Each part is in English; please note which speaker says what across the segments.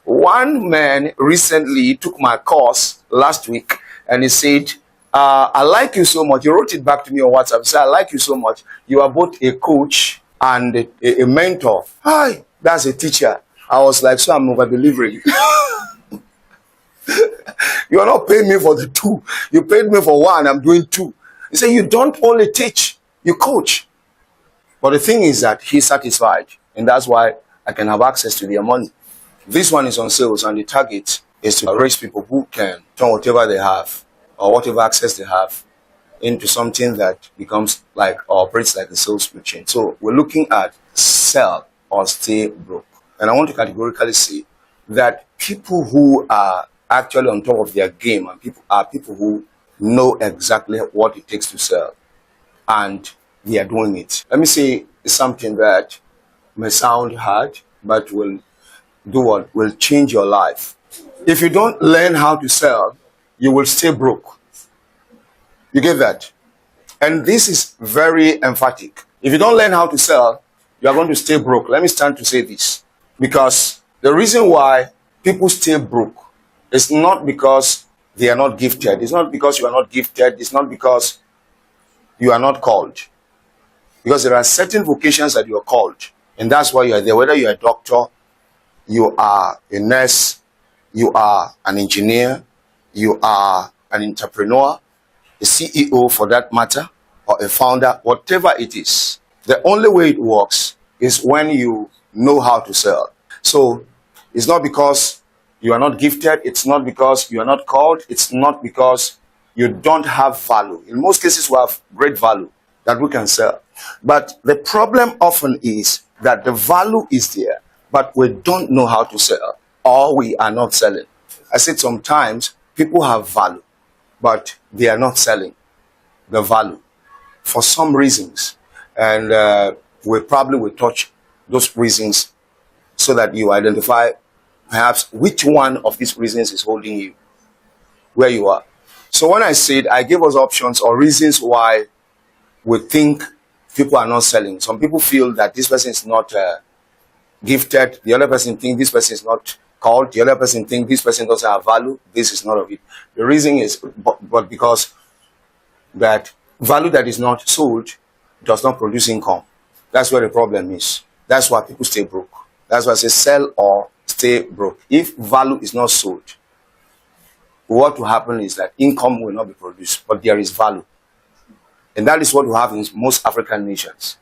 Speaker 1: One man recently took my course last week and he said, I like you so much. He wrote it back to me on WhatsApp. He said, I like you so much. You are both a coach and a mentor. Hi, that's a teacher. I was like, so I'm over delivering. You are not paying me for the two. You paid me for one. I'm doing two. He said, you don't only teach, you coach. But the thing is that he's satisfied. And that's why I can have access to their money. This one is on sales, and the target is to raise people who can turn whatever they have or whatever access they have into something that becomes like or operates like a sales chain. So we're looking at sell or stay broke. And I want to categorically say that people who are actually on top of their game and people who know exactly what it takes to sell, and they are doing it. Let me say something that may sound hard, but will do what? Will change your life. If you don't learn how to sell, you will stay broke. You get that? And this is very emphatic. If you don't learn how to sell, you are going to stay broke. Let me stand to say this. Because the reason why people stay broke is not because they are not gifted. It's not because you are not gifted. It's not because you are not called. Because there are certain vocations that you are called. And that's why you are there. Whether you are a doctor, you are a nurse, you are an engineer, you are an entrepreneur, a CEO for that matter, or a founder, whatever it is. The only way it works is when you know how to sell. So it's not because you are not gifted, it's not because you are not called, it's not because you don't have value. In most cases, we have great value that we can sell. But the problem often is that the value is there, but we don't know how to sell, or we are not selling. I said sometimes people have value, but they are not selling the value for some reasons. And we probably will touch those reasons so that you identify perhaps which one of these reasons is holding you where you are. So when I said I gave us options or reasons why we think people are not selling. Some people feel that this person is not gifted. The other person thinks this person is not called. The other person thinks this person doesn't have value. This is not of it. The reason is but because that value that is not sold does not produce income. That's where the problem is. That's why people stay broke. That's why I say sell or stay broke. If value is not sold, what will happen is that income will not be produced, but there is value. And that is what we have in most African nations.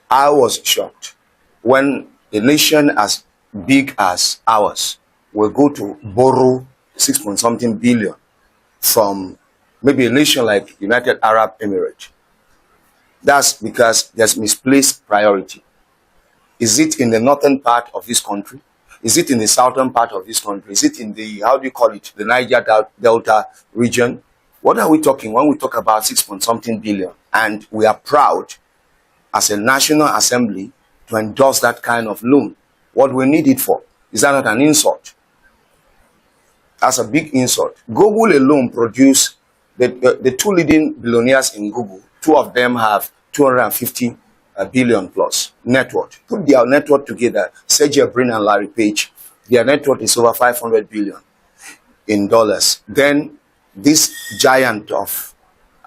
Speaker 1: I was shocked when a nation as big as ours will go to borrow 6-something billion from maybe a nation like United Arab Emirates. That's because there's misplaced priority. Is it in the northern part of this country? Is it in the southern part of this country? Is it in the, how do you call it, the Niger Delta region? What are we talking when we talk about 6-something billion? And we are proud as a National Assembly to endorse that kind of loan. What we need it for? Is that not an insult? That's a big insult. Google alone produced the two leading billionaires in Google. Two of them have 250 billion plus net worth. Put their net worth together, Sergey Brin and Larry Page, their net worth is over 500 billion in dollars. Then this giant of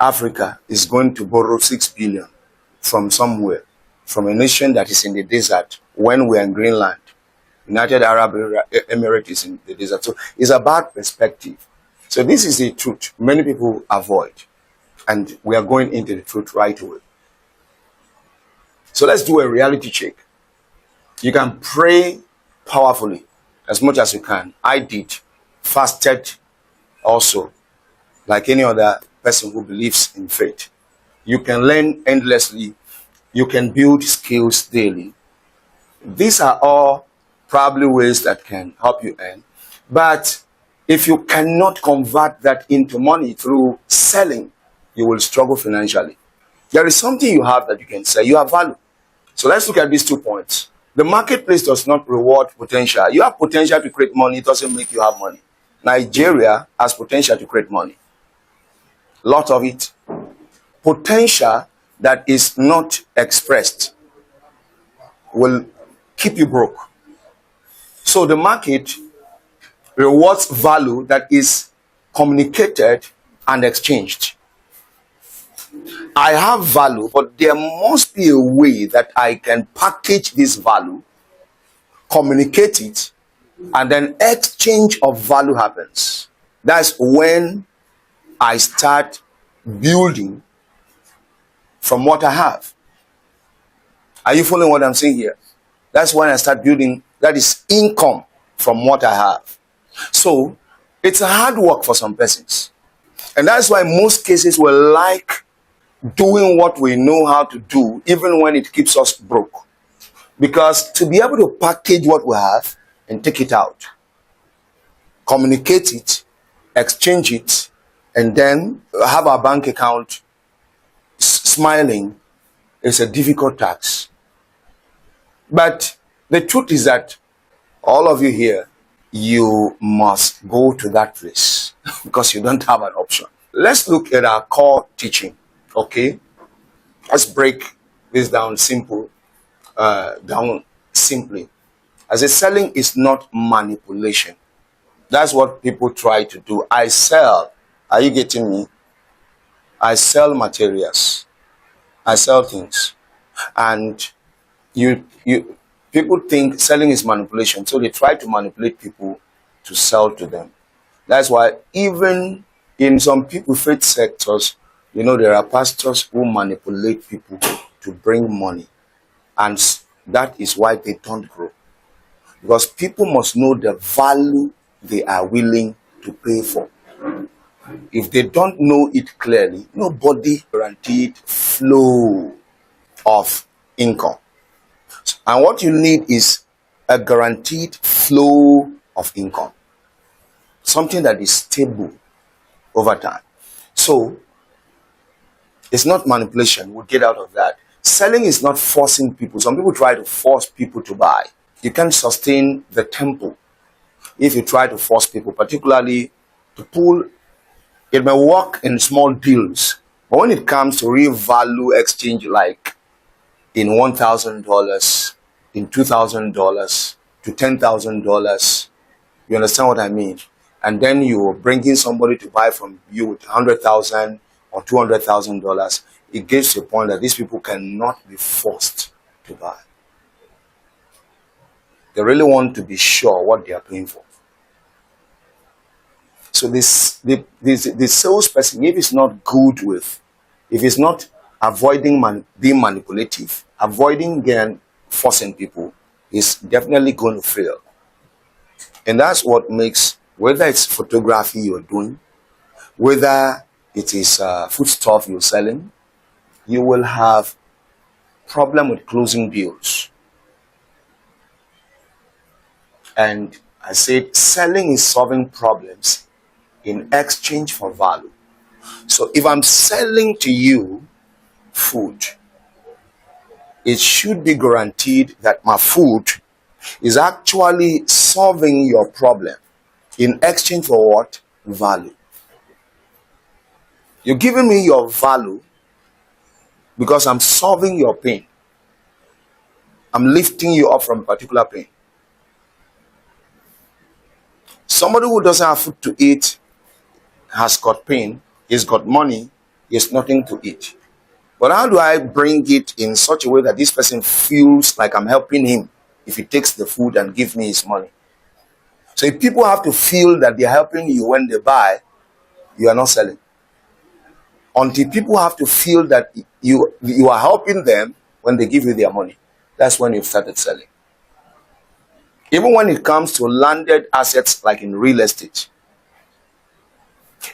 Speaker 1: Africa is going to borrow 6 billion from somewhere, from a nation that is in the desert when we're in Greenland. United Arab Emirates is in the desert. So it's about perspective. So this is the truth many people avoid. And we are going into the truth right away. So let's do a reality check. You can pray powerfully as much as you can. I did. Fasted also, like any other person who believes in faith. You can learn endlessly. You can build skills daily. These are all probably ways that can help you earn. But if you cannot convert that into money through selling, you will struggle financially. There is something you have that you can sell. You have value. So let's look at these 2 points. The marketplace does not reward potential. You have potential to create money. It doesn't make you have money. Nigeria has potential to create money. Lot of it. Potential that is not expressed will keep you broke. So the market rewards value that is communicated and exchanged. I have value, but there must be a way that I can package this value, communicate it, and then exchange of value happens. That's when I start building from what I have. Are you following what I'm saying here? That's when I start building, that is income from what I have. So it's a hard work for some persons. And that's why most cases we like doing what we know how to do, even when it keeps us broke. Because to be able to package what we have and take it out, communicate it, exchange it, and then have our bank account smiling is a difficult task. But the truth is that all of you here, you must go to that place because you don't have an option. Let's look at our core teaching. Okay, let's break this down simply. I say selling is not manipulation. That's what people try to do. I sell. Are you getting me? I sell materials. I sell things, and people think selling is manipulation, so they try to manipulate people to sell to them. That's why even in some people faith sectors, there are pastors who manipulate people to bring money, and that is why they don't grow, because people must know the value they are willing to pay for. If they don't know it clearly, nobody guaranteed flow of income. And what you need is a guaranteed flow of income, something that is stable over time. So it's not manipulation. We'll get out of that. Selling is not forcing people. Some people try to force people to buy. You can't sustain the temple if you try to force people, particularly to pull. It may work in small deals, but when it comes to real value exchange, like in $1,000, in $2,000 to $10,000, you understand what I mean? And then you're bringing somebody to buy from you with $100,000 or $200,000, it gets to a point that these people cannot be forced to buy. They really want to be sure what they are paying for. So the salesperson, if it's not good with, if it's not avoiding being manipulative, avoiding forcing people, is definitely going to fail. And that's what makes, whether it's photography you're doing, whether it is foodstuff you're selling, you will have problem with closing deals. And I said selling is solving problems in exchange for value. So if I'm selling to you food, it should be guaranteed that my food is actually solving your problem in exchange for what? Value. You're giving me your value because I'm solving your pain. I'm lifting you up from a particular pain. Somebody who doesn't have food to eat has got pain, he's got money, he has nothing to eat. But how do I bring it in such a way that this person feels like I'm helping him if he takes the food and gives me his money? So if people have to feel that they're helping you when they buy, you are not selling. Until people have to feel that you are helping them when they give you their money, that's when you've started selling. Even when it comes to landed assets like in real estate,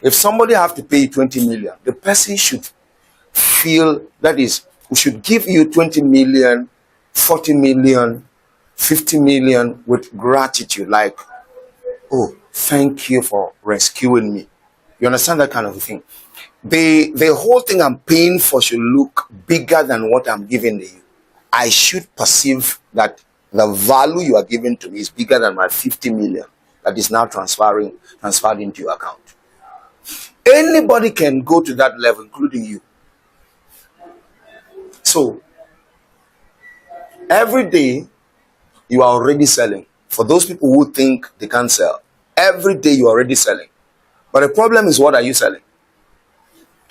Speaker 1: if somebody have to pay 20 million, the person should feel, that is, we should give you 20 million, 40 million, 50 million with gratitude, like, oh, thank you for rescuing me. You understand that kind of thing? The whole thing I'm paying for should look bigger than what I'm giving to you. I should perceive that the value you are giving to me is bigger than my 50 million that is now transferred into your account. Anybody can go to that level, including you. So, every day, you are already selling. For those people who think they can't sell, every day you're already selling. But the problem is, what are you selling?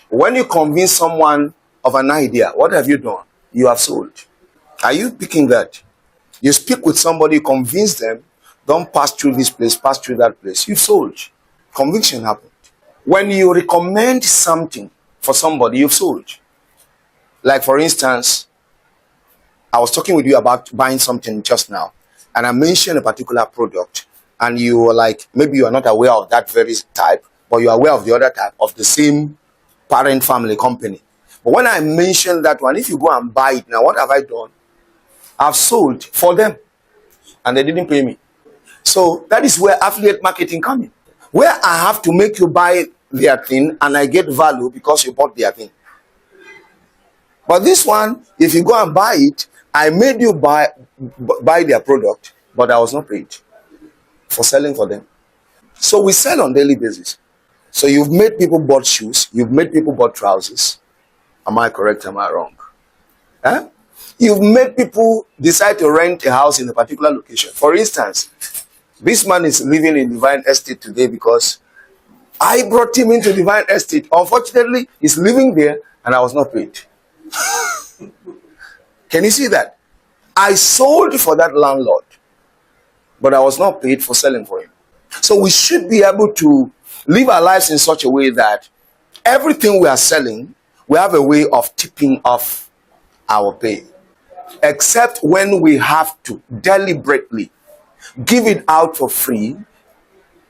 Speaker 1: When you convince someone of an idea, what have you done? You have sold. Are you picking that? You speak with somebody, you convince them, don't pass through this place, pass through that place. You've sold. Conviction happened. When you recommend something for somebody, you've sold. Like, for instance, I was talking with you about buying something just now, and I mentioned a particular product, and you were like, maybe you are not aware of that very type, but you are aware of the other type of the same parent family company. But when I mentioned that one, if you go and buy it now, what have I done? I've sold for them, and they didn't pay me. So that is where affiliate marketing comes in, where I have to make you buy their thing, and I get value because you bought their thing. But this one, if you go and buy it, I made you buy their product, but I was not paid for selling for them. So we sell on daily basis. So you've made people bought shoes, you've made people bought trousers. Am I correct? Am I wrong? Huh? You've made people decide to rent a house in a particular location. For instance, this man is living in Divine Estate today because I brought him into Divine Estate. Unfortunately, he's living there and I was not paid. Can you see that? I sold for that landlord, but I was not paid for selling for him. So we should be able to live our lives in such a way that everything we are selling, we have a way of tipping off our pay. Except when we have to deliberately give it out for free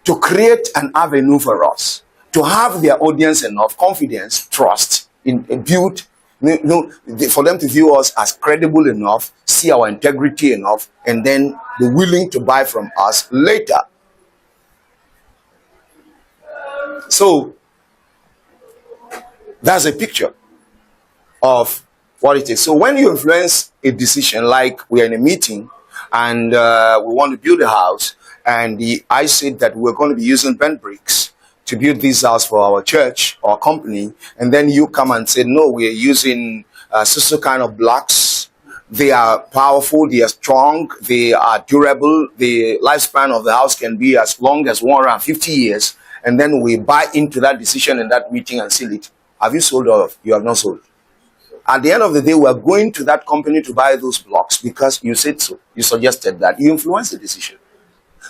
Speaker 1: to create an avenue for us to have their audience enough confidence, trust in build, for them to view us as credible enough, see our integrity enough, and then be willing to buy from us later. So that's a picture of what it is. So when you influence a decision, like we are in a meeting and we want to build a house, and I said that we're going to be using bent bricks to build this house for our church or company, and then you come and say, no, we're using so kind of blocks. They are powerful, they are strong, they are durable, the lifespan of the house can be as long as 150 years, and then we buy into that decision in that meeting and seal it. Have you sold or you have not sold? At the end of the day, we are going to that company to buy those blocks because you said so. You suggested that. You influenced the decision.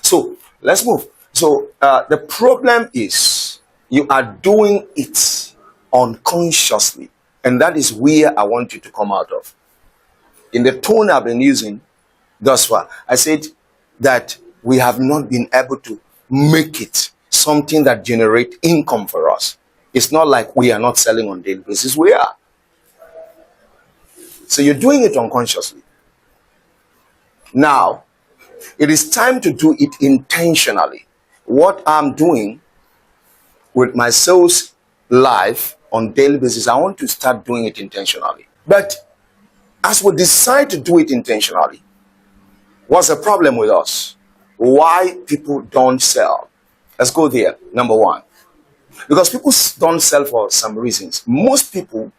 Speaker 1: So let's move. So the problem is you are doing it unconsciously. And that is where I want you to come out of. In the tone I've been using thus far, I said that we have not been able to make it something that generates income for us. It's not like we are not selling on a daily basis. We are. So you're doing it unconsciously. Now, it is time to do it intentionally. What I'm doing with my sales life on daily basis, I want to start doing it intentionally. But as we decide to do it intentionally, what's the problem with us? Why people don't sell? Let's go there. Number one. Because people don't sell for some reasons. Most people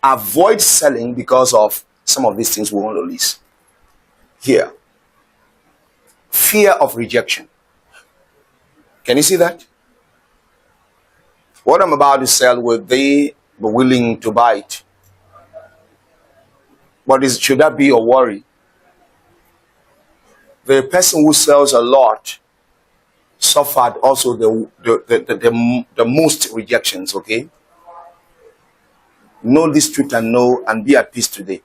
Speaker 1: avoid selling because of some of these things we want to list here. Fear of rejection. Can you see that? What I'm about to sell, will they be willing to buy it? But should that be a worry? The person who sells a lot suffered also the most rejections, okay? Know this truth and know and be at peace today.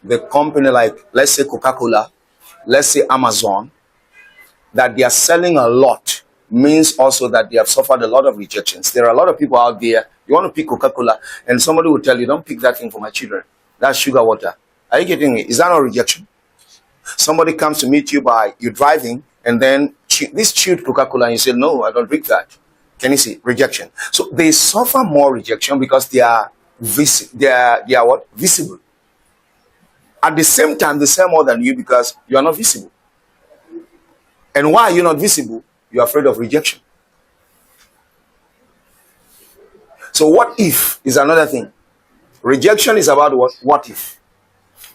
Speaker 1: The company like, let's say Coca-Cola, let's say Amazon, that they are selling a lot means also that they have suffered a lot of rejections. There are a lot of people out there, you want to pick Coca-Cola, and somebody will tell you, don't pick that thing for my children. That's sugar water. Are you getting me? Is that not rejection? Somebody comes to meet you by, you're driving, and then this chewed Coca-Cola, and you say, no, I don't drink that. Can you see? Rejection. So they suffer more rejection because they are what? Visible. At the same time, they sell more than you because you are not visible. And why are you not visible? You're afraid of rejection. So what if is another thing. Rejection is about what if.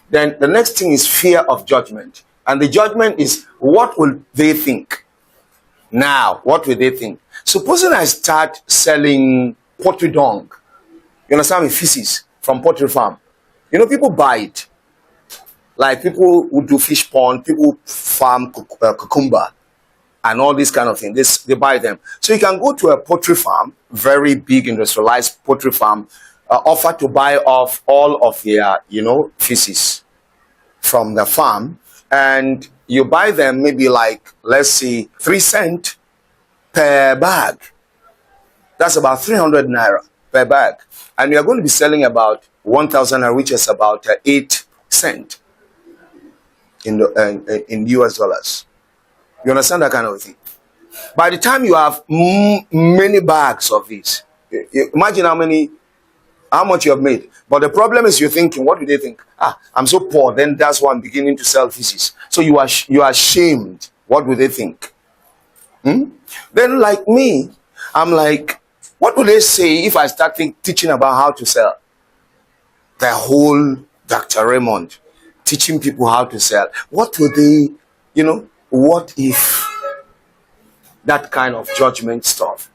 Speaker 1: Then the next thing is fear of judgment. And the judgment is, what will they think? Now, what will they think? Supposing I start selling poultry dung, you understand me, feces from poultry farm. You know, people buy it. Like people who do fish pond, people who farm cucumber and all these kind of things. They buy them. So you can go to a poultry farm, very big industrialized poultry farm, offer to buy off all of their, feces from the farm, and you buy them maybe like, let's say, 3 cents per bag. That's about 300 naira per bag. And you're going to be selling about 1,000 naira, which is about 8 cents in US dollars. You understand that kind of thing? By the time you have many bags of this, imagine how much you have made. But the problem is, you're thinking, what do they think? I'm so poor, then that's why I'm beginning to sell feces. So you are ashamed. What do they think? Then, like me, I'm like, what do they say if I start teaching about how to sell? The whole Dr. Raymond teaching people how to sell. What will they, what if that kind of judgment stuff?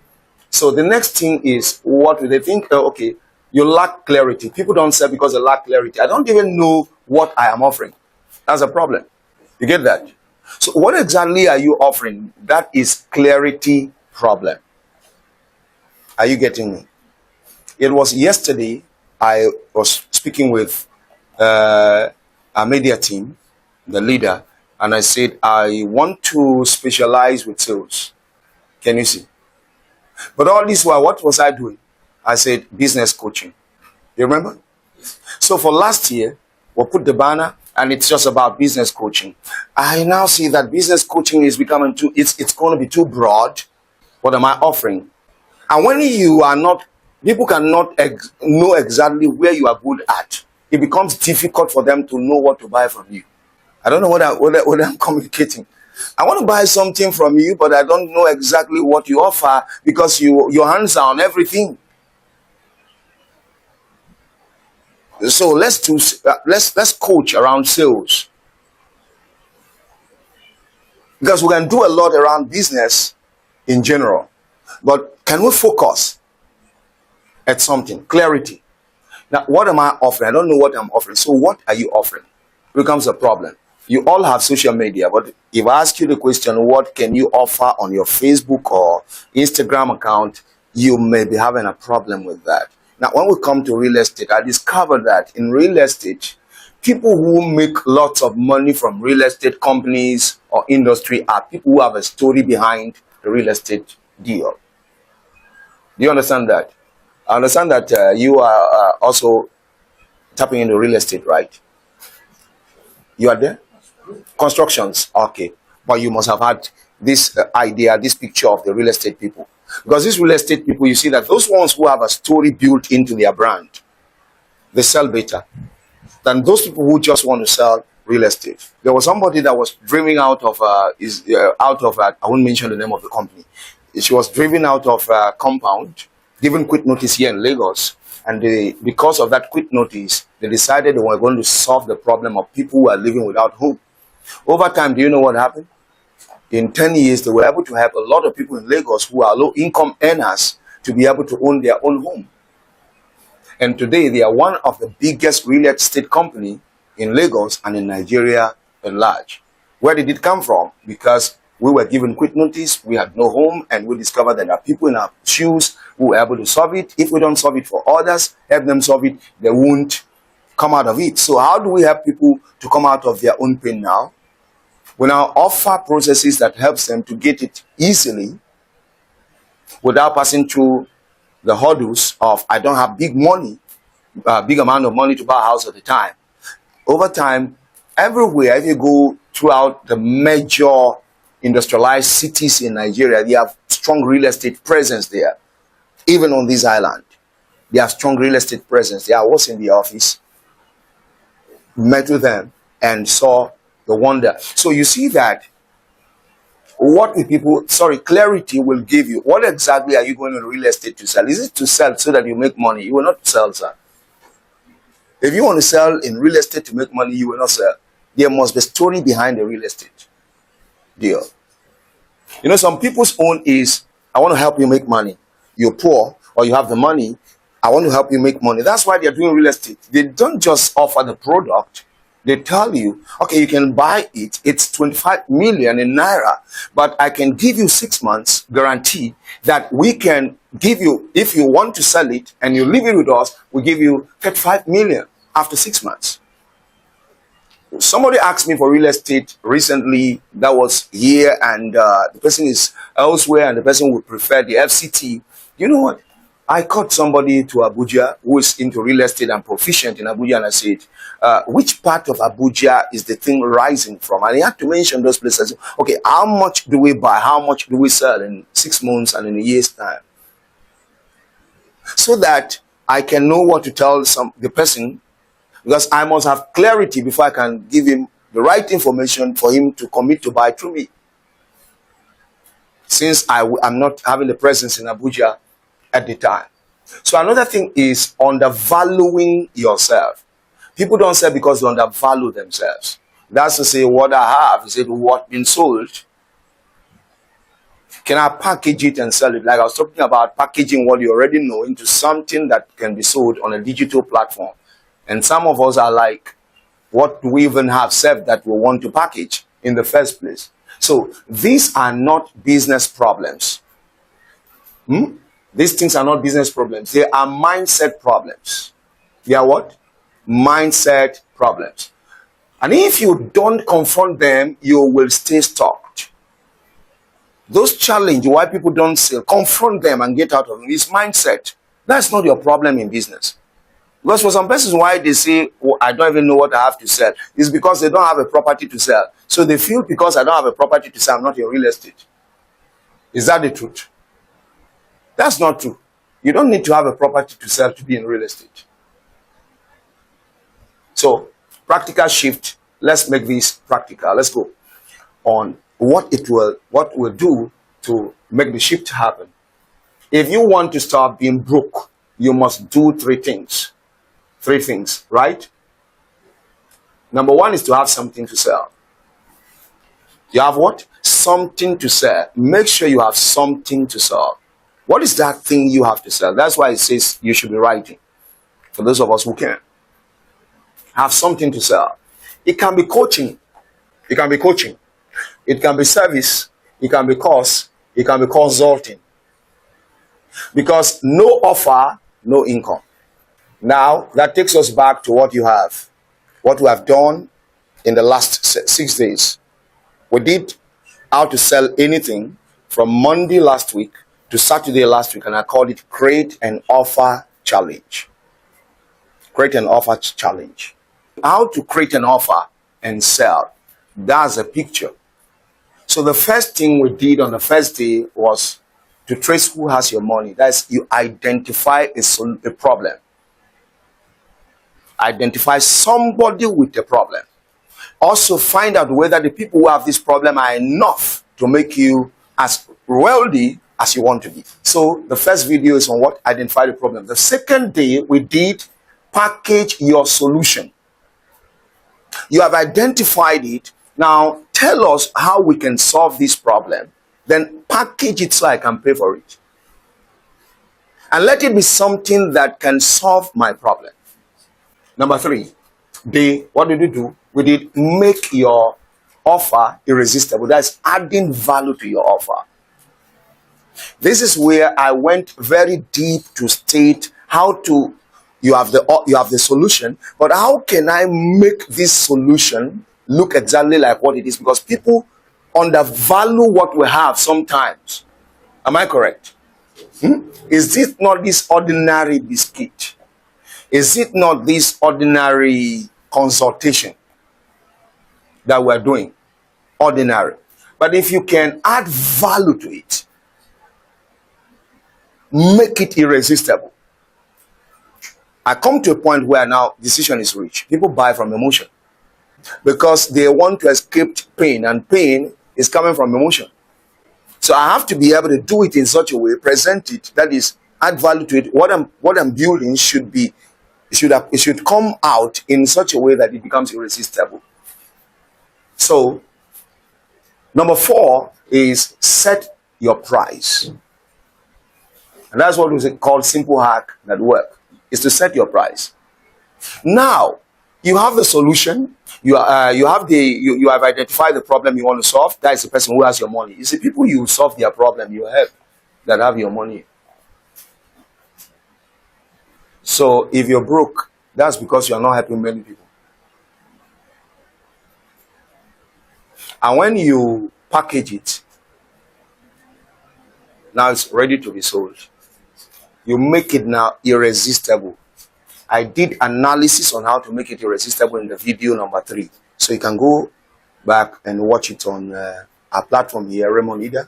Speaker 1: So the next thing is, what will they think? Okay, you lack clarity. People don't sell because they lack clarity. I don't even know what I am offering. That's a problem. You get that? So what exactly are you offering? That is clarity problem. Are you getting me? It was yesterday I was speaking with a media team, the leader, and I said, I want to specialize with sales. Can you see? But all this while, what was I doing? I said, business coaching. You remember? So for last year, we'll put the banner, and it's just about business coaching. I now see that business coaching is becoming it's going to be too broad. What am I offering? And when you are not, people cannot know exactly where you are good at. It becomes difficult for them to know what to buy from you. I don't know what I'm communicating. I want to buy something from you, but I don't know exactly what you offer because your hands are on everything. So let's coach around sales, because we can do a lot around business in general, but can we focus at something? Clarity. Now, what am I offering? I don't know what I'm offering. So what are you offering? It becomes a problem. You all have social media, but if I ask you the question, what can you offer on your Facebook or Instagram account, you may be having a problem with that. Now, when we come to real estate, I discovered that in real estate, people who make lots of money from real estate companies or industry are people who have a story behind the real estate deal. Do you understand that? I understand that you are also tapping into real estate, right? You are there? Constructions, okay. But you must have had this idea, this picture of the real estate people. Because these real estate people, you see that those ones who have a story built into their brand, they sell better than those people who just want to sell real estate. There was somebody that was dreaming out of, I won't mention the name of the company. She was driven out of a compound, given quit notice here in Lagos. And because of that quit notice, they decided they were going to solve the problem of people who are living without home. Over time, do you know what happened? In 10 years, they were able to help a lot of people in Lagos who are low-income earners to be able to own their own home. And today, they are one of the biggest real estate companies in Lagos and in Nigeria at large. Where did it come from? Because we were given quit notice, we had no home, and we discovered that there are people in our shoes who were able to solve it. If we don't solve it for others, help them solve it, they won't come out of it. So how do we help people to come out of their own pain now? We now offer processes that helps them to get it easily without passing through the hurdles of, I don't have big money, big amount of money to buy a house at a time. Over time, everywhere, if you go throughout the major industrialized cities in Nigeria, they have strong real estate presence there. Even on this island, they have strong real estate presence. I was in the office, met with them, and saw the wonder. So you see that clarity will give you. What exactly are you going to real estate to sell? Is it to sell so that you make money? You will not sell, sir. If you want to sell in real estate to make money, you will not sell. There must be a story behind the real estate deal. You know, some people's own is, I want to help you make money. You're poor or you have the money. I want to help you make money. That's why they're doing real estate. They don't just offer the product. They tell you, okay, you can buy it. It's 25 million in naira, but I can give you 6 months guarantee that we can give you, if you want to sell it and you leave it with us, we give you 35 million after 6 months. Somebody asked me for real estate recently that was here, and the person is elsewhere, and the person would prefer the FCT. You know what? I called somebody to Abuja who is into real estate and proficient in Abuja, and I said, which part of Abuja is the thing rising from? And he had to mention those places. Okay, how much do we buy? How much do we sell in 6 months and in a year's time? So that I can know what to tell the person, because I must have clarity before I can give him the right information for him to commit to buy through me. Since I'm not having the presence in Abuja at the time. So another thing is undervaluing yourself. People don't sell because they undervalue themselves. That's to say, what I have is what been sold. Can I package it and sell it? Like I was talking about packaging what you already know into something that can be sold on a digital platform. And some of us are like, what do we even have saved that we want to package in the first place? So these are not business problems. These things are not business problems. They are mindset problems. They are what? Mindset problems. And if you don't confront them, you will stay stuck. Those challenges why people don't sell, confront them and get out of them. It's mindset. That's not your problem in business. Because for some persons, why they say, oh, I don't even know what I have to sell, is because they don't have a property to sell. So they feel because I don't have a property to sell, I'm not in real estate. Is that the truth? That's not true. You don't need to have a property to sell to be in real estate. So, practical shift. Let's make this practical. Let's go on what will do to make the shift happen. If you want to stop being broke, you must do 3 things. 3 things, right? Number 1 is to have something to sell. You have what? Something to sell. Make sure you have something to sell. What is that thing you have to sell? That's why it says you should be writing. For those of us who can. Have something to sell. It can be coaching. It can be coaching. It can be service. It can be course. It can be consulting. Because no offer, no income. Now, that takes us back to what you have. What we have done in the last 6 days. We did how to sell anything from Monday last week to Saturday last week, and I called it Create an Offer Challenge. Create an Offer Challenge. How to create an offer and sell. That's a picture. So the first thing we did on the first day was to trace who has your money. That's you identify a problem. Identify somebody with a problem. Also find out whether the people who have this problem are enough to make you as wealthy as you want to be. So the first video is on what? Identify the problem. The second day we did package your solution. You have identified it. Now tell us how we can solve this problem. Then package it so I can pay for it. And let it be something that can solve my problem. Number 3, what did we do? We did make your offer irresistible. That's adding value to your offer. This is where I went very deep to state how to, you have the solution, but how can I make this solution look exactly like what it is? Because people undervalue what we have sometimes. Am I correct? Is it not this ordinary biscuit? Is it not this ordinary consultation that we're doing? Ordinary. But if you can add value to it, make it irresistible. I come to a point where now decision is reached. People buy from emotion because they want to escape pain, and pain is coming from emotion. So I have to be able to do it in such a way, present it, that is, add value to it. What I'm building should be, it should come out in such a way that it becomes irresistible. So, number 4 is set your price. And that's what we call simple hack that work, is to set your price. Now, you have the solution. You have identified the problem you want to solve. That is the person who has your money. You see, people you solve their problem, you help, that have your money. So if you're broke, that's because you are not helping many people. And when you package it, now it's ready to be sold. You make it now irresistible. I did analysis on how to make it irresistible in the video number 3. So you can go back and watch it on our platform here, Raymond Leader,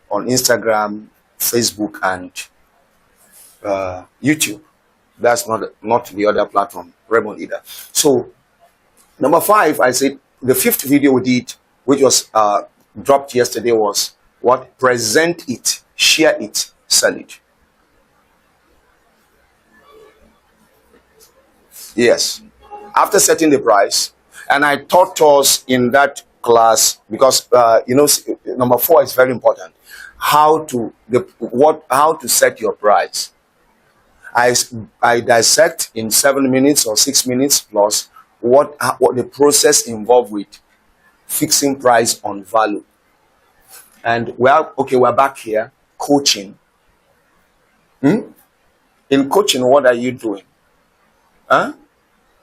Speaker 1: on Instagram, Facebook, and YouTube. That's not the other platform, Raymond Leader. So number 5, I said the 5th video we did, which was dropped yesterday, was what? Present it, share it, sell it. Yes. After setting the price, and I taught us in that class, because number 4 is very important. How to set your price. I dissect in 7 minutes or 6 minutes plus what the process involved with fixing price on value. And we're back here coaching. In coaching, what are you doing?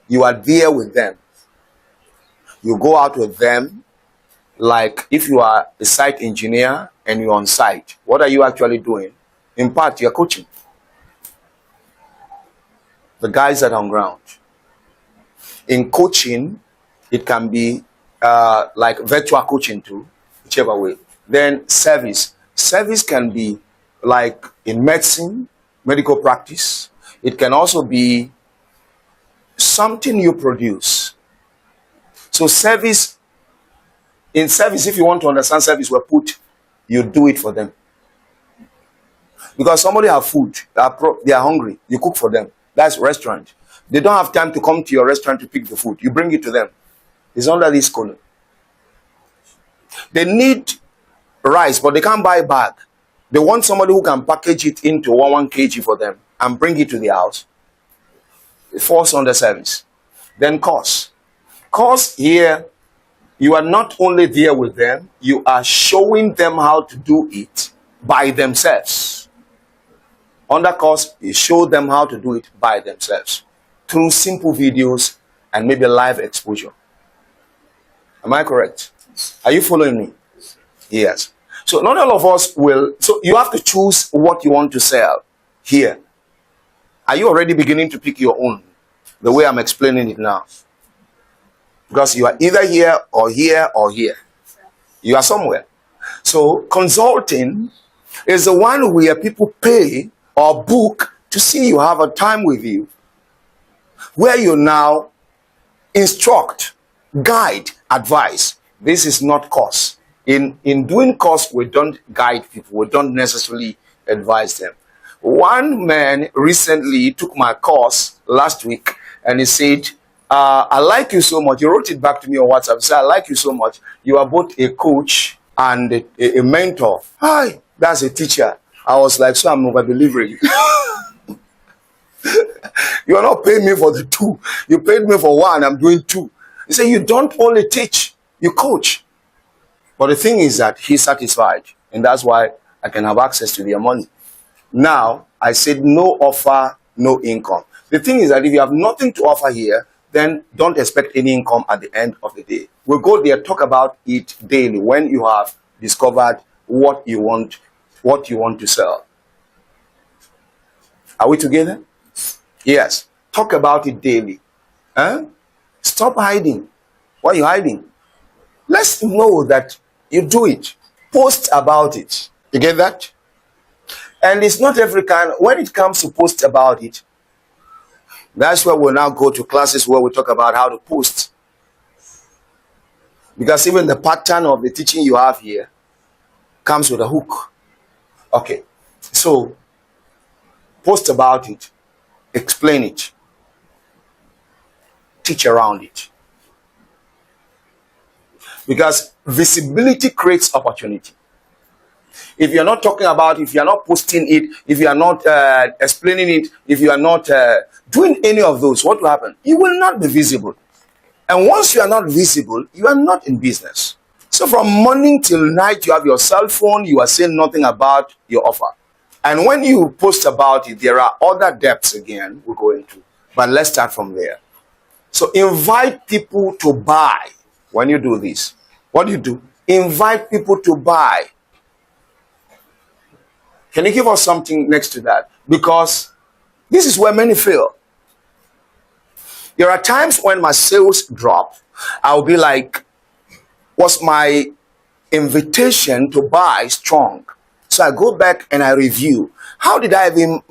Speaker 1: You are there with them. You go out with them, like if you are a site engineer and you're on site. What are you actually doing? In part, you're coaching the guys that are on ground. In coaching, it can be like virtual coaching too, whichever way. Then service. Service can be like in medicine, medical practice. It can also be something you produce. So service, in service, if you want to understand service, you do it for them. Because somebody have food, they are hungry, you cook for them. That's restaurant. They don't have time to come to your restaurant to pick the food. You bring it to them. It's under this column. They need rice, but they can't buy a bag. They want somebody who can package it into 1 kg for them and bring it to the house. It falls under service. Then cost. Cost here, you are not only there with them, you are showing them how to do it by themselves. Under cost, you show them how to do it by themselves through simple videos and maybe live exposure. Am I correct? Are you following me? Yes. So not all of us will. So you have to choose what you want to sell here. Are you already beginning to pick your own? The way I'm explaining it now. Because you are either here or here or here. You are somewhere. So consulting is the one where people pay or book to see you, have a time with you, where you now instruct, guide, advise. This is not course. In doing course, we don't guide people. We don't necessarily advise them. One man recently took my course last week, and he said, I like you so much. He wrote it back to me on WhatsApp. He said, I like you so much. You are both a coach and a mentor. Hi, that's a teacher. I was like, so I'm over-delivering. You are not paying me for the 2. You paid me for 1. I'm doing 2. He said, you don't only teach, you coach. But the thing is that he's satisfied. And that's why I can have access to their money. Now, I said no offer, no income. The thing is that if you have nothing to offer here, then don't expect any income at the end of the day. We'll go there, talk about it daily when you have discovered what you want to sell. Are we together? Yes. Talk about it daily. Stop hiding. Why are you hiding? Let's know that you do it. Post about it. You get that? And it's not every kind. When it comes to post about it, that's where we'll now go to classes where we talk about how to post. Because even the pattern of the teaching you have here comes with a hook. Okay. So, post about it. Explain it. Teach around it. Because visibility creates opportunity. If you're not talking about, if you're not posting it, if you are not explaining it, if you are not doing any of those, what will happen? You will not be visible. And once you are not visible, you are not in business. So from morning till night, you have your cell phone, you are saying nothing about your offer. And when you post about it, there are other depths again we'll go into. But let's start from there. So invite people to buy. When you do this, what do you do? Invite people to buy. Can you give us something next to that? Because this is where many fail. There are times when my sales drop, I'll be like, was my invitation to buy strong? So I go back and I review. How did I even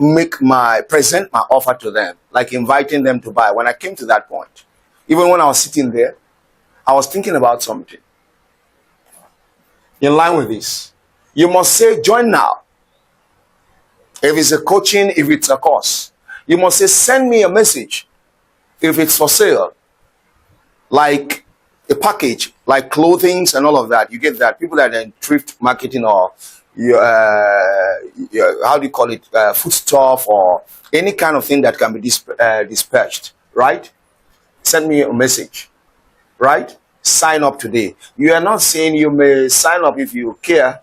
Speaker 1: present my offer to them? Like inviting them to buy. When I came to that point, even when I was sitting there, I was thinking about something. In line with this, you must say, join now. If it's a coaching, if it's a course, you must say, send me a message. If it's for sale, like a package, like clothing and all of that, you get that. People that are in thrift marketing or how do you call it, food stuff or any kind of thing that can be dispatched, right? Send me a message, right? Sign up today. You are not saying you may sign up if you care.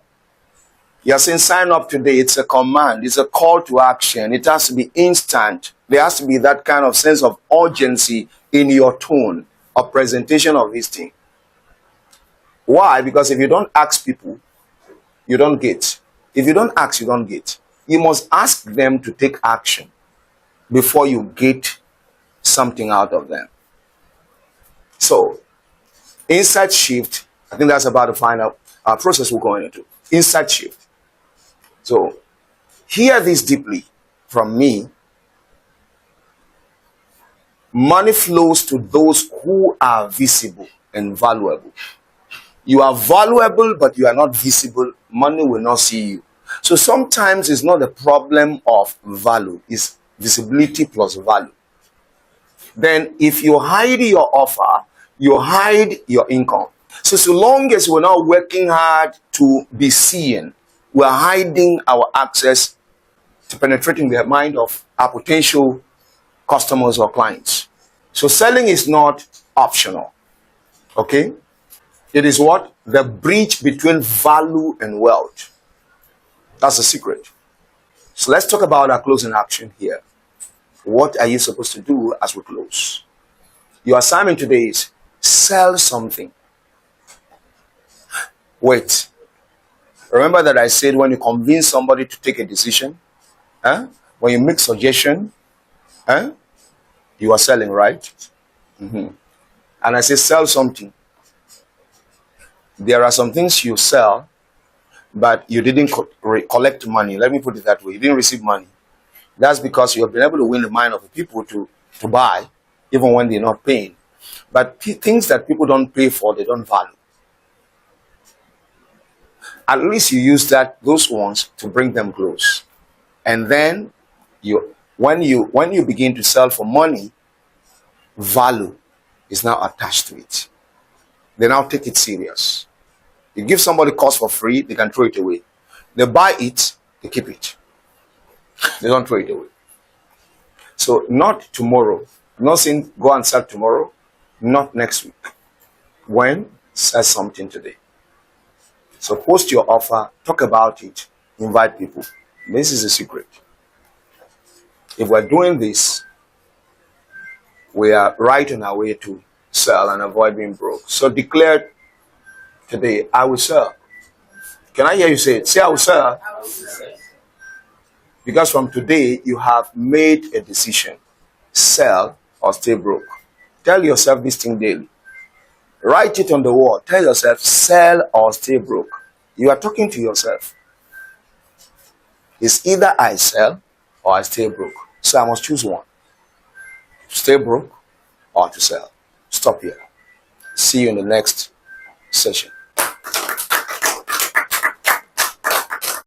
Speaker 1: You are saying sign up today. It's a command. It's a call to action. It has to be instant. There has to be that kind of sense of urgency in your tone of presentation of this thing. Why? Because if you don't ask people, you don't get. If you don't ask, you don't get. You must ask them to take action before you get something out of them. So, insight shift, I think that's about the final process we're going into. Insight shift. So, hear this deeply from me. Money flows to those who are visible and valuable. You are valuable, but you are not visible. Money will not see you. So sometimes it's not a problem of value. It's visibility plus value. Then if you hide your offer, you hide your income. So long as we're not working hard to be seen, we're hiding our access to penetrating the mind of our potential customers or clients. So selling is not optional. Okay? It is what? The bridge between value and wealth. That's the secret. So let's talk about our closing action here. What are you supposed to do as we close? Your assignment today is sell something. Wait. Remember that I said when you convince somebody to take a decision, when you make suggestion, you are selling, right? And I say sell something. There are some things you sell, but you didn't collect money. Let me put it that way. You didn't receive money. That's because you have been able to win the mind of the people to buy, even when they're not paying. But things that people don't pay for, they don't value. At least you use those ones to bring them close. And then when you begin to sell for money, value is now attached to it. They now take it serious. You give somebody course for free, they can throw it away. They buy it, they keep it. They don't throw it away. So not tomorrow. I'm not saying go and sell tomorrow. Not next week. When? Sell something today. So post your offer, talk about it, invite people. This is the secret. If we're doing this, we are right on our way to sell and avoid being broke. So declare today, I will sell. Can I hear you say it? Say, I will sell.
Speaker 2: I will sell.
Speaker 1: Because from today, you have made a decision. Sell or stay broke. Tell yourself this thing daily. Write it on the wall. Tell yourself, sell or stay broke. You are talking to yourself. It's either I sell or I stay broke. So I must choose one. Stay broke or to sell. Stop here. See you in the next session.